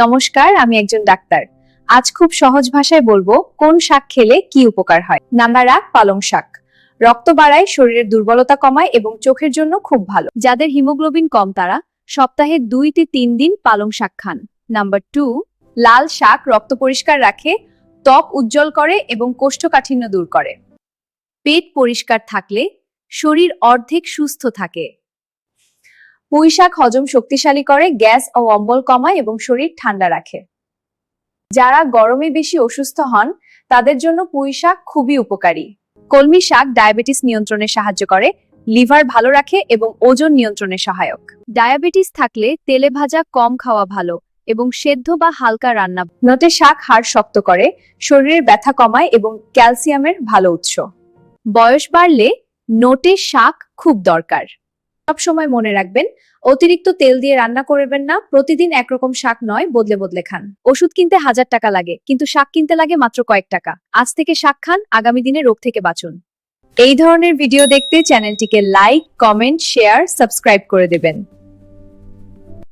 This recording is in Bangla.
নমস্কার, আমি একজন ডাক্তার। আজ খুব সহজ ভাষায় বলবো কোন শাক খেলে কি উপকার হয়। নাম্বার 1, পালং শাক। রক্ত বাড়ায়, শরীরের দুর্বলতা কমায় এবং চোখের জন্য খুব ভালো। যাদের হিমোগ্লোবিন কম তারা সপ্তাহে 2 থেকে 3 দিন পালং শাক খান। নাম্বার 2, লাল শাক রক্ত পরিষ্কার রাখে, ত্বক উজ্জ্বল করে এবং কোষ্ঠকাঠিন্য দূর করে। পেট পরিষ্কার থাকলে শরীর অর্ধেক সুস্থ থাকে। পুঁই শাক হজম শক্তিশালী করে, গ্যাস ও অম্বল কমায় এবং শরীর ঠান্ডা রাখে। যারা গরমে বেশি অসুস্থ হন তাদের জন্য পুঁই শাক খুবই উপকারী। কলমি শাক ডায়াবেটিস নিয়ন্ত্রণে সাহায্য করে, লিভার ভালো রাখে এবং ওজন নিয়ন্ত্রণে সহায়ক। ডায়াবেটিস থাকলে তেলে ভাজা কম খাওয়া ভালো এবং সেদ্ধ বা হালকা রান্না। নটে শাক হাড় শক্ত করে, শরীরের ব্যথা কমায় এবং ক্যালসিয়ামের ভালো উৎস। বয়স বাড়লে নোটে শাক খুব দরকার। সব সময় মনে রাখবেন, অতিরিক্ত তেল দিয়ে রান্না করবেন না। প্রতিদিন একরকম শাক নয়, বদলে বদলে খান। ওষুধ কিনতে 1000 টাকা লাগে, কিন্তু শাক কিনতে লাগে মাত্র কয়েক টাকা। আজ থেকে শাক খান, আগামী দিনে রোগ থেকে বাঁচুন। এই ধরনের ভিডিও দেখতে চ্যানেলটিকে লাইক, কমেন্ট, শেয়ার, সাবস্ক্রাইব করে দেবেন।